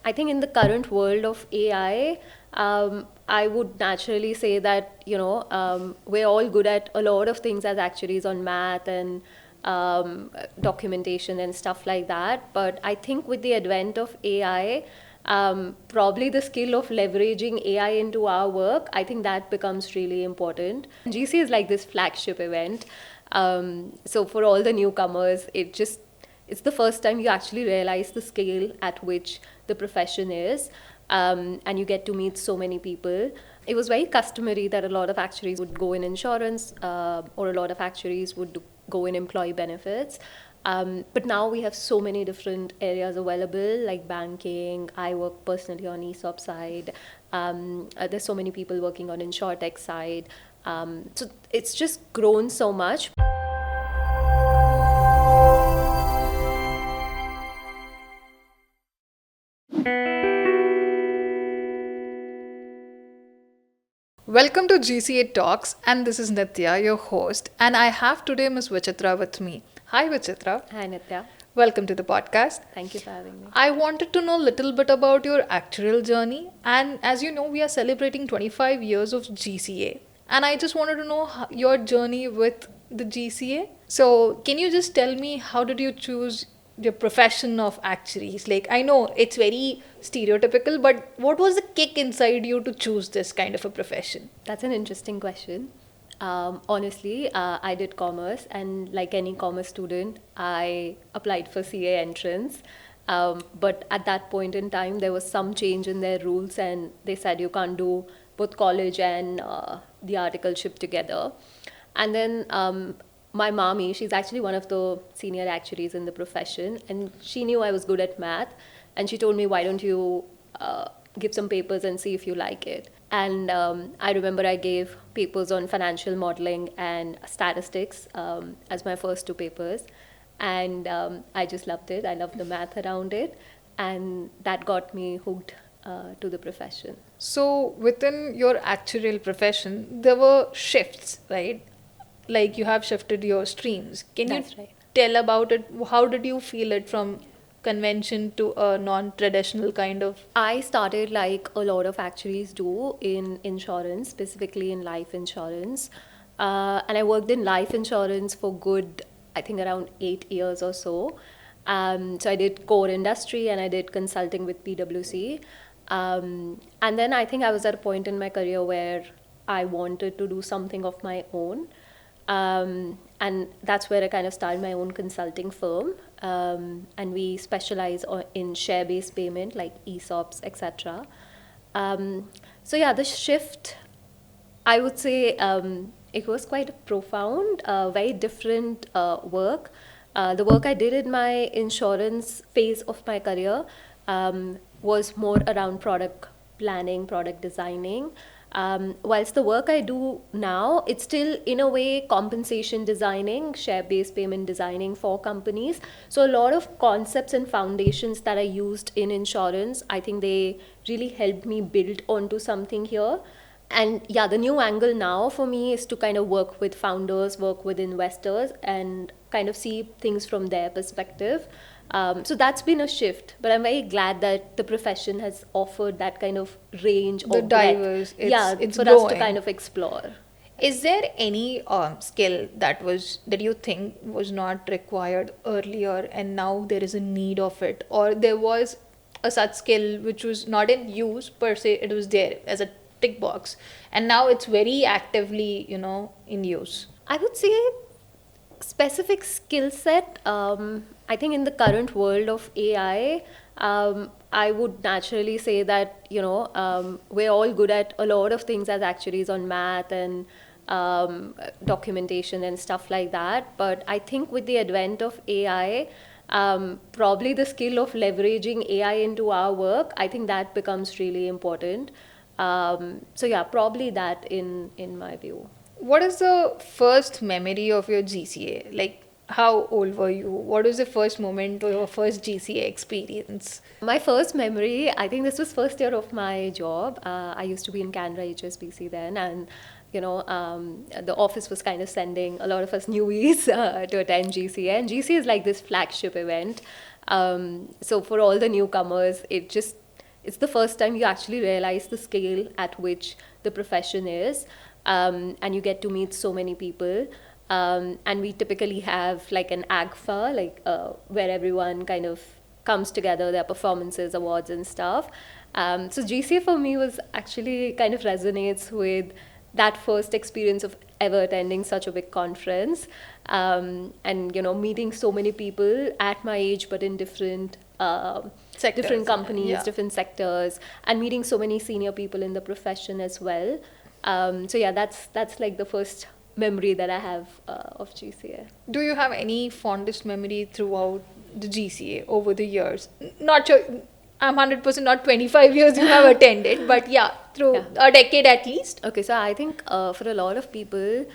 I think in the current world of AI, I would naturally say that, we're all good at a lot of things as actuaries on math and documentation and stuff like that. But I think with the advent of AI, probably the skill of leveraging AI into our work, I think that becomes really important. GC is like this flagship event. So for all the newcomers, it's the first time you actually realize the scale at which the profession is, and you get to meet so many people. It was very customary that a lot of actuaries would go in insurance, or a lot of actuaries would go in employee benefits. But now we have so many different areas available, like banking. I work personally on ESOP side. There's so many people working on InsurTech side. So it's just grown so much. Welcome to GCA Talks, and this is Nitya, your host, and I have today Ms. Vichitra with me. Hi, Vichitra. Hi, Nitya. Welcome to the podcast. Thank you for having me. I wanted to know a little bit about your actuarial journey, and as you know, we are celebrating 25 years of GCA, and I just wanted to know your journey with the GCA. So, can you just tell me how did you choose your profession of actuaries? Like, I know it's very stereotypical, but what was the kick inside you to choose this kind of a profession? That's an interesting question. Honestly, I did commerce, and like any commerce student, I applied for CA entrance. But at that point in time, there was some change in their rules, and they said you can't do both college and the articleship together. And then my mommy, she's actually one of the senior actuaries in the profession, and she knew I was good at math, and she told me, why don't you give some papers and see if you like it. And I remember I gave papers on financial modeling and statistics as my first two papers, and I just loved it. I loved the math around it, and that got me hooked to the profession. So, within your actuarial profession, there were shifts, right? Like you have shifted your streams. Can you That's right. tell about it? How did you feel it from convention to a non-traditional kind of? I started like a lot of actuaries do in insurance, specifically in life insurance. And I worked in life insurance for good, I think around 8 years or so. So I did core industry and I did consulting with PwC. And then I think I was at a point in my career where I wanted to do something of my own. And that's where I kind of started my own consulting firm. And we specialize in share-based payment like ESOPs, etc. So yeah, the shift, I would say, it was quite profound, very different work. The work I did in my insurance phase of my career was more around product planning, product designing. Whilst the work I do now, it's still in a way compensation designing, share-based payment designing for companies. So a lot of concepts and foundations that I used in insurance, I think they really helped me build onto something here. And yeah, the new angle now for me is to kind of work with founders, work with investors, and kind of see things from their perspective. So that's been a shift, but I'm very glad that the profession has offered that kind of range The or breadth. diverse, Yeah, it's for us to growing. kind of explore. Is there any skill that you think was not required earlier and now there is a need of it, or there was a such skill which was not in use per se, it was there as a tick box, and now it's very actively, in use? I would say specific skill set. I think in the current world of AI, I would naturally say that we're all good at a lot of things as actuaries on math and documentation and stuff like that. But I think with the advent of AI, probably the skill of leveraging AI into our work, I think that becomes really important. So yeah, probably that in my view. What is the first memory of your GCA? Like, how old were you? What was the first moment or your first GCA experience? My first memory, I think this was first year of my job. I used to be in Canada HSBC then, and the office was kind of sending a lot of us newies to attend GCA, and GCA is like this flagship event. So for all the newcomers, it's the first time you actually realize the scale at which the profession is, and you get to meet so many people. And we typically have like an AGFA, like where everyone kind of comes together, their performances, awards, and stuff. So GCA for me was actually kind of resonates with that first experience of ever attending such a big conference, and meeting so many people at my age but in different Sectors. companies, Yeah. different sectors, and meeting so many senior people in the profession as well. So yeah, that's like the first memory that I have of GCA. Do you have any fondest memory throughout the GCA over the years? Not sure. I'm 100% not 25 years you have attended, but yeah, Yeah. through a decade at least. Okay, so I think for a lot of people,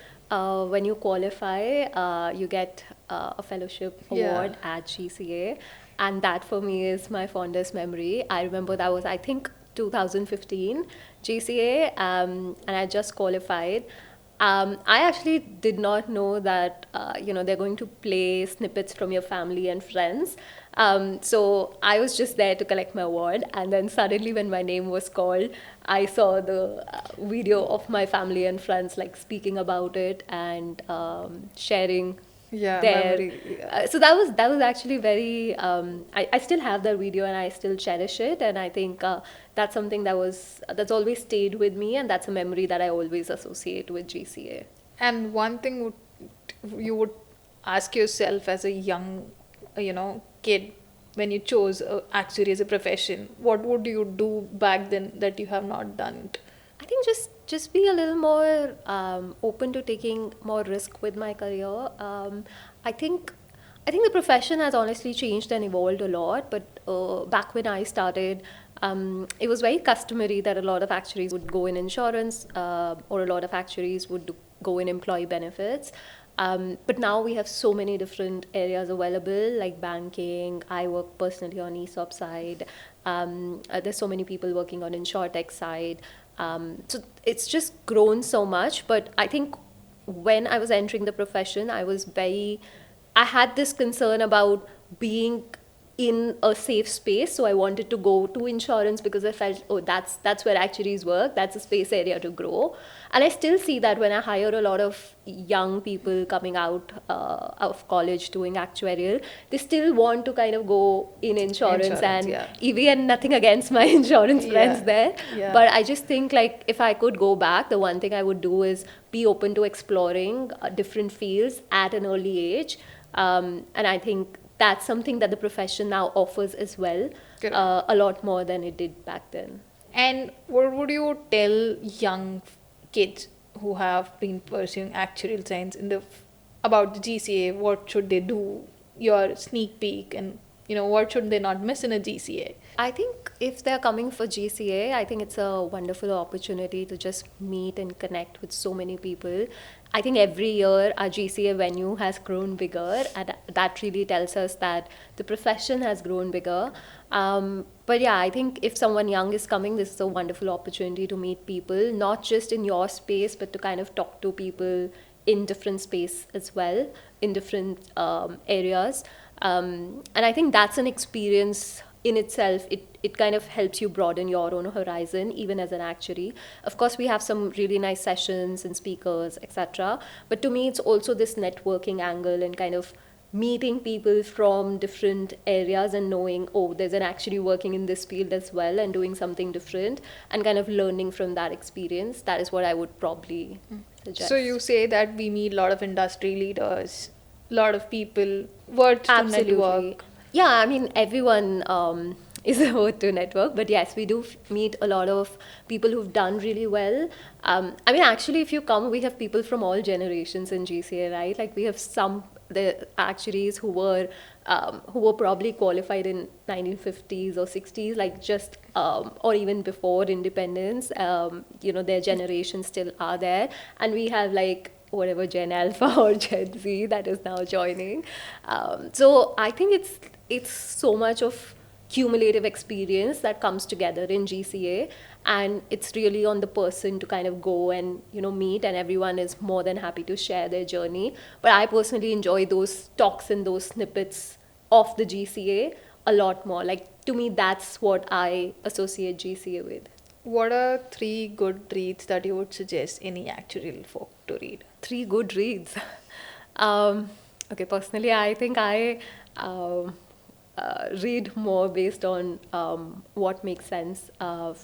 when you qualify, you get a fellowship Yeah. award at GCA, and that for me is my fondest memory. I remember that was, I think, 2015 GCA, and I just qualified. I actually did not know that they're going to play snippets from your family and friends. So I was just there to collect my award, and then suddenly, when my name was called, I saw the video of my family and friends like speaking about it and sharing Yeah, their. memory. Yeah. So that was actually very. I still have that video and I still cherish it, and I think that's something that's always stayed with me, and that's a memory that I always associate with GCA. And one thing you would ask yourself as a young, kid when you chose actuary as a profession, what would you do back then that you have not done? I think just be a little more open to taking more risk with my career. I think I think the profession has honestly changed and evolved a lot. But back when I started, it was very customary that a lot of actuaries would go in insurance, or a lot of actuaries would go in employee benefits. But now we have so many different areas available, like banking. I work personally on ESOP side. There's so many people working on InsurTech side. So it's just grown so much. But I think when I was entering the profession, I had this concern about being in a safe space. So I wanted to go to insurance because I felt, oh, that's where actuaries work. That's a space area to grow. And I still see that when I hire a lot of young people coming out of college doing actuarial, they still want to kind of go in insurance. Insurance, And yeah. even nothing against my insurance friends Yeah. there, Yeah. but I just think like if I could go back, the one thing I would do is be open to exploring different fields at an early age. And I think that's something that the profession now offers as well, Correct. a lot more than it did back then. And what would you tell young kids who have been pursuing actuarial science about the GCA? What should they do? Your sneak peek, and what should they not miss in a GCA? I think if they're coming for GCA, I think it's a wonderful opportunity to just meet and connect with so many people. I think every year our GCA venue has grown bigger, and that really tells us that the profession has grown bigger. But yeah, I think if someone young is coming, this is a wonderful opportunity to meet people, not just in your space, but to kind of talk to people in different space as well, in different areas. And I think that's an experience in itself. It kind of helps you broaden your own horizon, even as an actuary. Of course, we have some really nice sessions and speakers, etc. But to me, it's also this networking angle and kind of meeting people from different areas and knowing, oh, there's an actuary working in this field as well and doing something different, and kind of learning from that experience. That is what I would probably suggest. So you say that we meet a lot of industry leaders, a lot of people worth to Absolutely. network. Yeah, I mean, everyone is a word to network, but yes, we do meet a lot of people who've done really well. I mean, actually, if you come, we have people from all generations in GCA, right? Like we have the actuaries who were probably qualified in 1950s or 60s, like just or even before independence. Their generations still are there, and we have like whatever Gen Alpha or Gen Z that is now joining. So I think it's so much of cumulative experience that comes together in GCA, and it's really on the person to kind of go and meet, and everyone is more than happy to share their journey. But I personally enjoy those talks and those snippets of the GCA a lot more. Like to me, that's what I associate GCA with. What are three good reads that you would suggest any actuarial folk to read? Three good reads. um, okay, personally, I think I read more based on what makes sense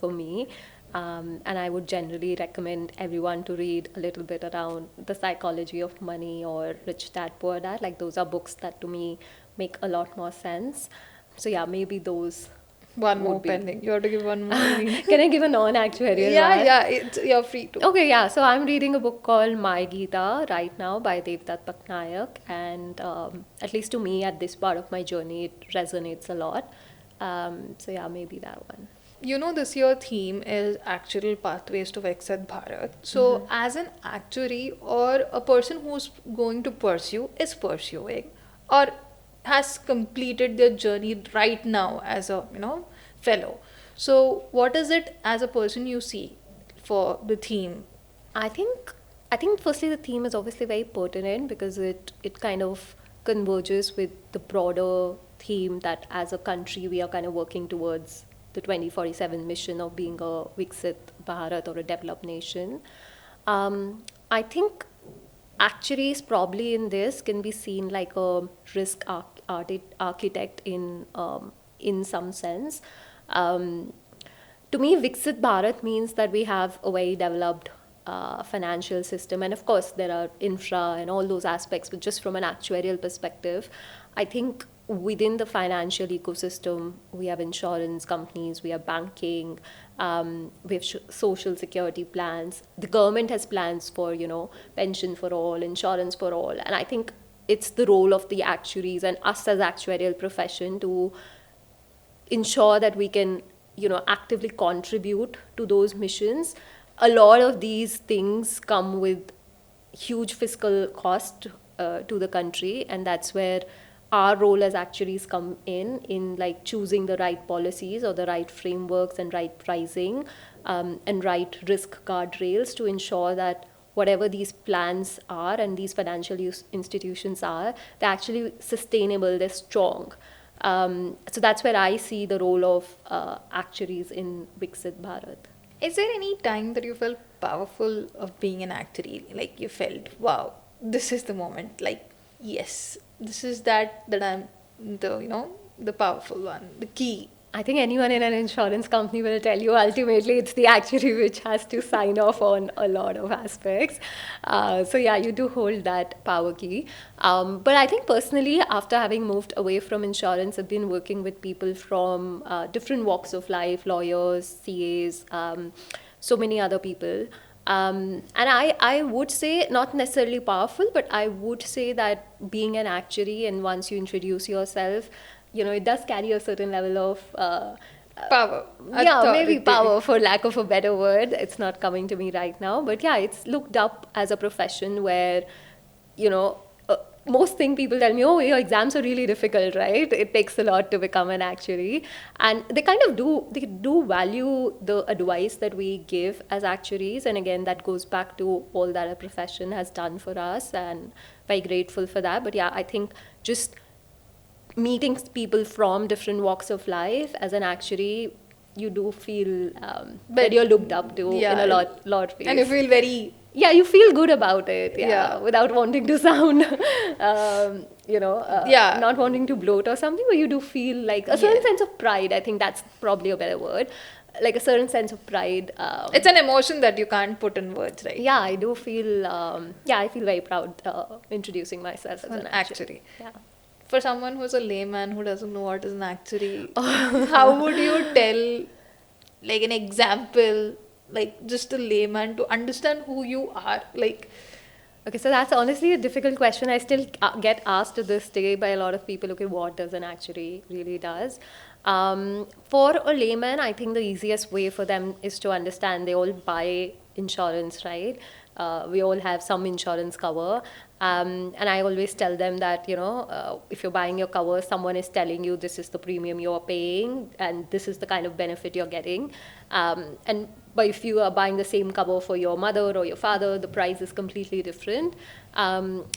for me. And I would generally recommend everyone to read a little bit around the psychology of money or Rich Dad Poor Dad. Like, those are books that to me make a lot more sense. So, yeah, maybe those One more would be. pending. You have to give one more read. Can I give a non-actuarial Yeah, one? yeah, you're free to. Okay, yeah. So I'm reading a book called My Gita right now by Devdutt Patnaik, and at least to me, at this part of my journey, it resonates a lot. So yeah, maybe that one. You know, this year theme is actual pathways to Viksit Bharat. So, as an actuary or a person who's going to pursue, is pursuing, or has completed their journey right now as a fellow. So, what is it as a person you see for the theme? I think I think firstly the theme is obviously very pertinent because it kind of converges with the broader theme that as a country we are kind of working towards the 2047 mission of being a Viksit Bharat or a developed nation. I think actuaries probably in this can be seen like a risk architect in some sense. Um, to me, Viksit Bharat means that we have a very developed financial system, and of course, there are infra and all those aspects. But just from an actuarial perspective, I think within the financial ecosystem, we have insurance companies, we have banking, we have social security plans. The government has plans for pension for all, insurance for all, and I think it's the role of the actuaries and us as actuarial profession to ensure that we can actively contribute to those missions. A lot of these things come with huge fiscal cost to the country, and that's where our role as actuaries come in like choosing the right policies or the right frameworks and right pricing, and right risk guardrails to ensure that whatever these plans are and these financial institutions are, they're actually sustainable, they're strong. So that's where I see the role of actuaries in Viksit Bharat. Is there any time that you felt powerful of being an actuary? Like you felt, wow, this is the moment. Like, yes, this is that I'm the powerful one, the key. I think anyone in an insurance company will tell you ultimately it's the actuary which has to sign off on a lot of aspects. So, yeah, you do hold that power key. But I think personally, after having moved away from insurance, I've been working with people from different walks of life, lawyers, CAs, so many other people. And I would say not necessarily powerful, but I would say that being an actuary and once you introduce yourself, it does carry a certain level of Power. yeah, maybe Authority. power for lack of a better word. It's not coming to me right now, but yeah, it's looked up as a profession where you know most thing people tell me, oh, your exams are really difficult, right? It takes a lot to become an actuary, and they do value the advice that we give as actuaries, and again that goes back to all that a profession has done for us, and very grateful for that. But yeah, I think just meeting people from different walks of life as an actuary, you do feel that you're looked up to in a lot of ways. And you feel very, Yeah, you feel good about it. Yeah, Yeah. without wanting to sound, Yeah. not wanting to bloat or something, but you do feel like a certain sense of pride. I think that's probably a better word. Like a certain sense of pride. it's an emotion that you can't put in words, right? Yeah, I do feel. I feel very proud introducing myself as An an actuary. actuary. Yeah. For someone who's a layman who doesn't know what is an actuary, how would you tell, like an example, like just a layman to understand who you are? Like, Okay, so that's honestly a difficult question. I still get asked to this day by a lot of people, okay, what does an actuary really does? For a layman, I think the easiest way for them is to understand they all buy insurance, right? We all have some insurance cover. And I always tell them that, if you're buying your cover, someone is telling you this is the premium you're paying and this is the kind of benefit you're getting. But if you are buying the same cover for your mother or your father, the price is completely different.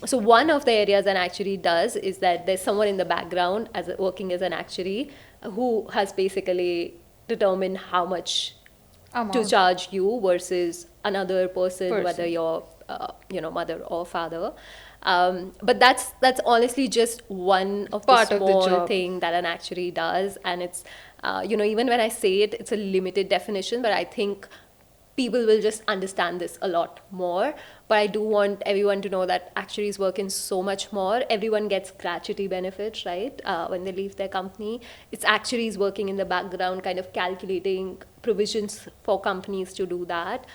So one of the areas an actuary does is that there's someone in the background working as an actuary, who has basically determined how much to Amount. charge you versus another person, whether Person. you're mother or father. But that's honestly just one of the Part of the small job. thing that an actuary does, and it's even when I say it, it's a limited definition, but I think people will just understand this a lot more. But I do want everyone to know that actuaries work in so much more. Everyone gets gratuity benefits, right? When they leave their company, it's actuaries working in the background, kind of calculating provisions for companies to do that.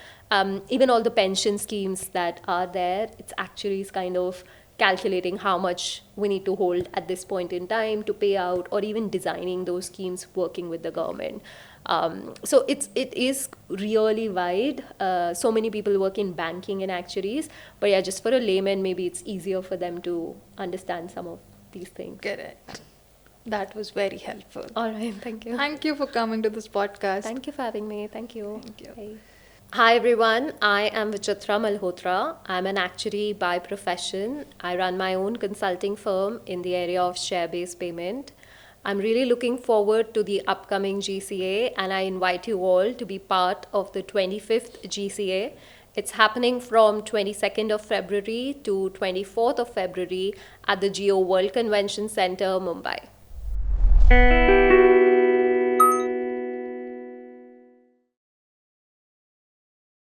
Even all the pension schemes that are there, it's actuaries kind of calculating how much we need to hold at this point in time to pay out, or even designing those schemes working with the government. So it is really wide. So many people work in banking and actuaries, but yeah, just for a layman, maybe it's easier for them to understand some of these things. Correct. That was very helpful. All right, thank you. Thank you for coming to this podcast. Thank you for having me. Thank you. Thank you. Bye. Hi everyone, I am Vichitra Malhotra. I'm an actuary by profession. I run my own consulting firm in the area of share based payment. I'm really looking forward to the upcoming GCA, and I invite you all to be part of the 25th GCA. It's happening from 22nd of February to 24th of February at the Geo World Convention Center, Mumbai.